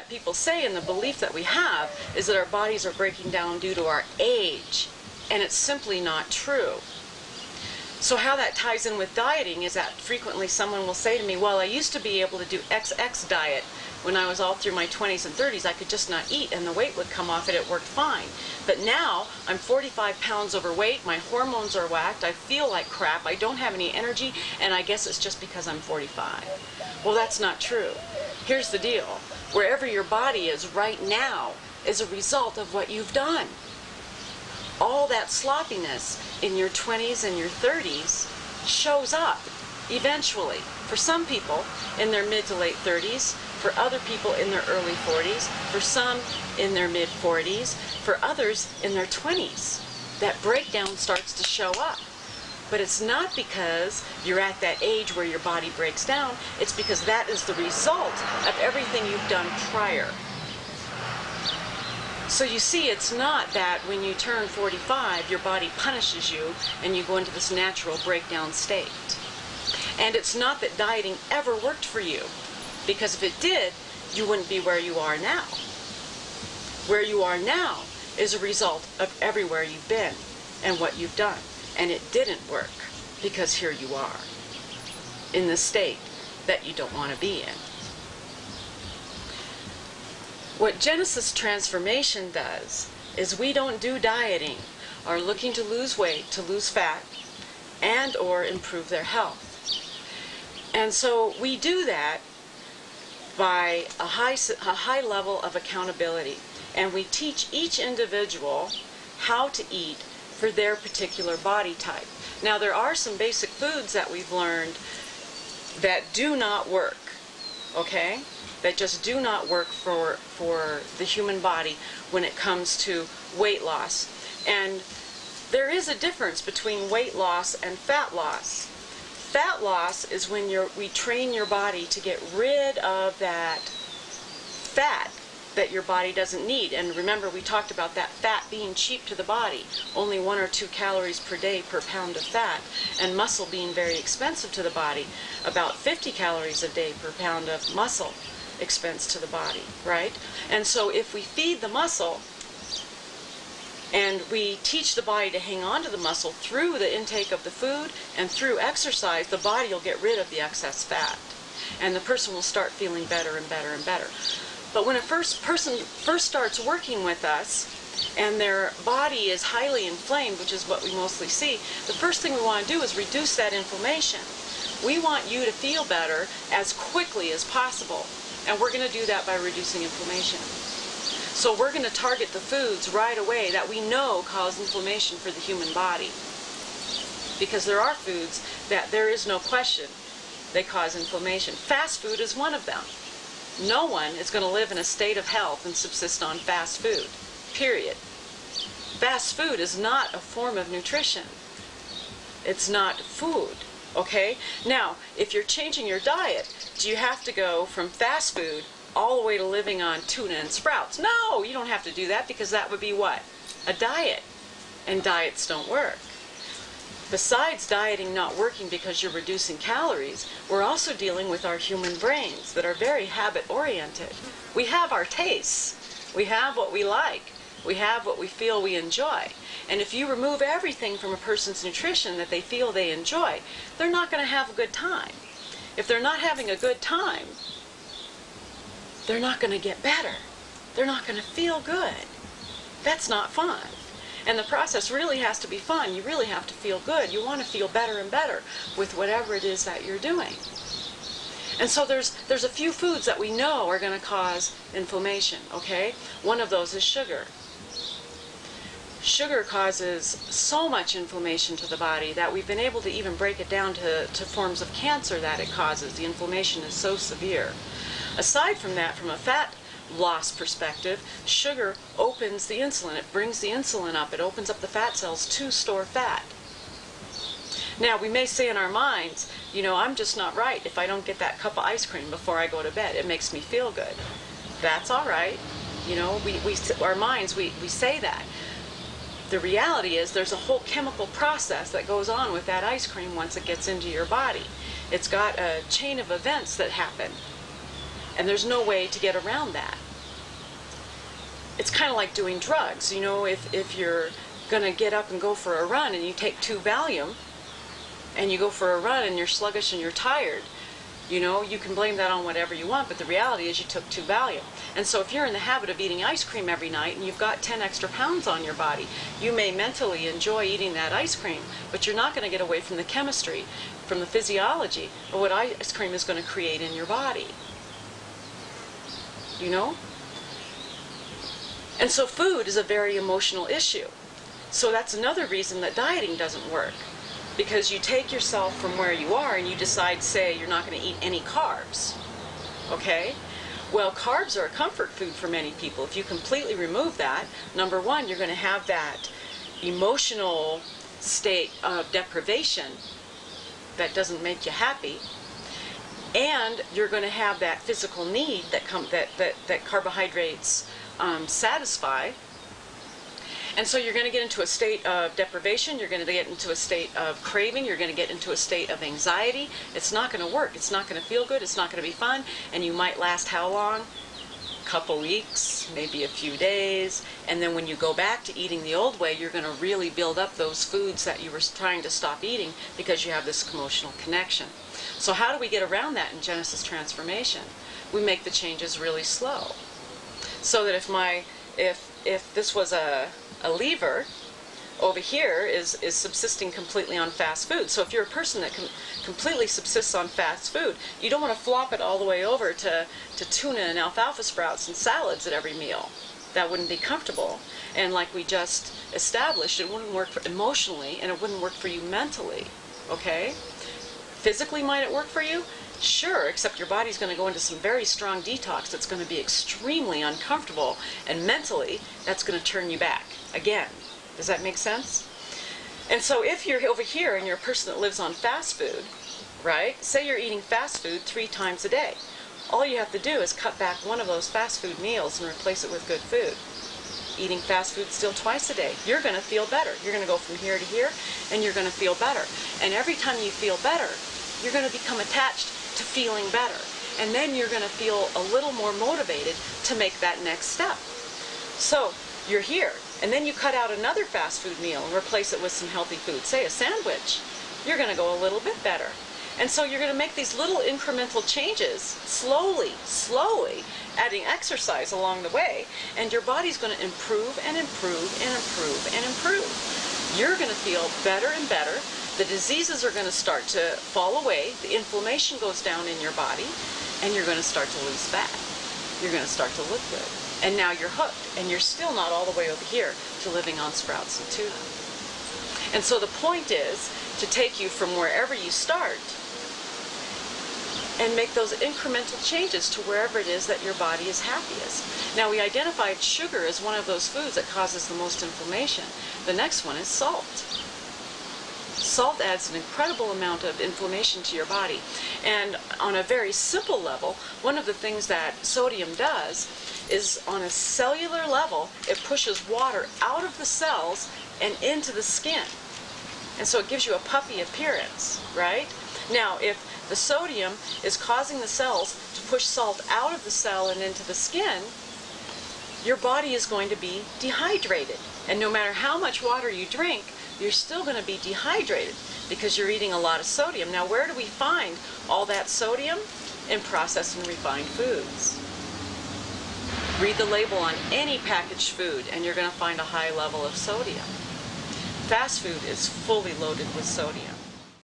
that people say and the belief that we have is that our bodies are breaking down due to our age, and it's simply not true. So how that ties in with dieting is that frequently someone will say to me, well, I used to be able to do XX diet when I was all through my 20s and 30s. I could just not eat and the weight would come off and it worked fine. But now I'm 45 pounds overweight, my hormones are whacked, I feel like crap, I don't have any energy, and I guess it's just because I'm 45. Well, that's not true. Here's the deal. Wherever your body is right now is a result of what you've done. All that sloppiness in your 20s and your 30s shows up eventually. For some people in their mid to late 30s, for other people in their early 40s, for some in their mid 40s, for others in their 20s. That breakdown starts to show up. But it's not because you're at that age where your body breaks down, it's because that is the result of everything you've done prior. So you see, it's not that when you turn 45, your body punishes you and you go into this natural breakdown state. And it's not that dieting ever worked for you, because if it did, you wouldn't be where you are now. Where you are now is a result of everywhere you've been and what you've done. And it didn't work, because here you are, in the state that you don't want to be in. What Genesis Transformation does is we don't do dieting or looking to lose weight, to lose fat, and or improve their health. And so we do that by a high level of accountability. And we teach each individual how to eat for their particular body type. Now, there are some basic foods that we've learned that do not work, okay? That just do not work for the human body when it comes to weight loss. And there is a difference between weight loss and fat loss. Fat loss is when we train your body to get rid of that fat that your body doesn't need. And remember, we talked about that fat being cheap to the body, only 1 or 2 calories per day per pound of fat, and muscle being very expensive to the body, about 50 calories a day per pound of muscle expense to the body, right? And so if we feed the muscle and we teach the body to hang on to the muscle through the intake of the food and through exercise, the body will get rid of the excess fat, and the person will start feeling better and better and better. But when a person first starts working with us and their body is highly inflamed, which is what we mostly see, the first thing we want to do is reduce that inflammation. We want you to feel better as quickly as possible, and we're going to do that by reducing inflammation. So we're going to target the foods right away that we know cause inflammation for the human body, because there are foods that there is no question they cause inflammation. Fast food is one of them. No one is going to live in a state of health and subsist on fast food, period. Fast food is not a form of nutrition. It's not food, okay? Now, if you're changing your diet, do you have to go from fast food all the way to living on tuna and sprouts? No, you don't have to do that, because that would be what? A diet. And diets don't work. Besides dieting not working because you're reducing calories, we're also dealing with our human brains that are very habit-oriented. We have our tastes. We have what we like. We have what we feel we enjoy. And if you remove everything from a person's nutrition that they feel they enjoy, they're not going to have a good time. If they're not having a good time, they're not going to get better. They're not going to feel good. That's not fun. And the process really has to be fun. You really have to feel good. You want to feel better and better with whatever it is that you're doing. And so there's a few foods that we know are going to cause inflammation, okay? One of those is sugar. Sugar causes so much inflammation to the body that we've been able to even break it down to forms of cancer that it causes. The inflammation is so severe. Aside from that, from a fat loss perspective, sugar opens the insulin. It brings the insulin up. It opens up the fat cells to store fat. Now, we may say in our minds, you know, I'm just not right if I don't get that cup of ice cream before I go to bed. It makes me feel good. That's all right. You know, our minds, we say that. The reality is there's a whole chemical process that goes on with that ice cream once it gets into your body. It's got a chain of events that happen. And there's no way to get around that. it's kind of like doing drugs. You know, if you're going to get up and go for a run and you take 2 Valium and you go for a run and you're sluggish and you're tired, you know, you can blame that on whatever you want, but the reality is you took 2 Valium. And so if you're in the habit of eating ice cream every night and you've got 10 extra pounds on your body, you may mentally enjoy eating that ice cream, but you're not going to get away from the chemistry, from the physiology of what ice cream is going to create in your body. You know? And so food is a very emotional issue. So that's another reason that dieting doesn't work. Because you take yourself from where you are and you decide, say, you're not going to eat any carbs. Okay? Well, carbs are a comfort food for many people. If you completely remove that, number one, you're going to have that emotional state of deprivation that doesn't make you happy. And you're going to have that physical need that carbohydrates satisfy. And so you're going to get into a state of deprivation, you're going to get into a state of craving, you're going to get into a state of anxiety. It's not going to work. It's not going to feel good. It's not going to be fun. And you might last how long? A couple weeks, maybe a few days. And then when you go back to eating the old way, you're going to really build up those foods that you were trying to stop eating because you have this emotional connection. So how do we get around that in Genesis Transformation? We make the changes really slow. So that if this was a lever, over here is subsisting completely on fast food. So if you're a person that completely subsists on fast food, you don't want to flop it all the way over to tuna and alfalfa sprouts and salads at every meal. That wouldn't be comfortable. And like we just established, it wouldn't work emotionally, and it wouldn't work for you mentally. Okay? Physically, might it work for you? Sure, except your body's going to go into some very strong detox that's going to be extremely uncomfortable, and mentally, that's going to turn you back again. Does that make sense? And so if you're over here and you're a person that lives on fast food, right? Say you're eating fast food 3 times a day. All you have to do is cut back one of those fast food meals and replace it with good food. Eating fast food still twice a day. You're going to feel better. You're going to go from here to here, and you're going to feel better. And every time you feel better, you're going to become attached to feeling better. And then you're going to feel a little more motivated to make that next step. So you're here, and then you cut out another fast food meal and replace it with some healthy food, say a sandwich. You're going to go a little bit better. And so you're going to make these little incremental changes, slowly, adding exercise along the way, and your body's going to improve and improve and improve and improve. You're going to feel better and better. The diseases are going to start to fall away, the inflammation goes down in your body, and you're going to start to lose fat. You're going to start to look good. And now you're hooked, and you're still not all the way over here to living on sprouts and tuna. And so the point is to take you from wherever you start and make those incremental changes to wherever it is that your body is happiest. Now, we identified sugar as one of those foods that causes the most inflammation. The next one is salt. Salt adds an incredible amount of inflammation to your body. And on a very simple level, one of the things that sodium does is, on a cellular level, it pushes water out of the cells and into the skin. And so it gives you a puffy appearance, right? Now, if the sodium is causing the cells to push salt out of the cell and into the skin, your body is going to be dehydrated. And no matter how much water you drink, you're still going to be dehydrated because you're eating a lot of sodium. Now, where do we find all that sodium? In processed and refined foods. Read the label on any packaged food and you're going to find a high level of sodium. Fast food is fully loaded with sodium.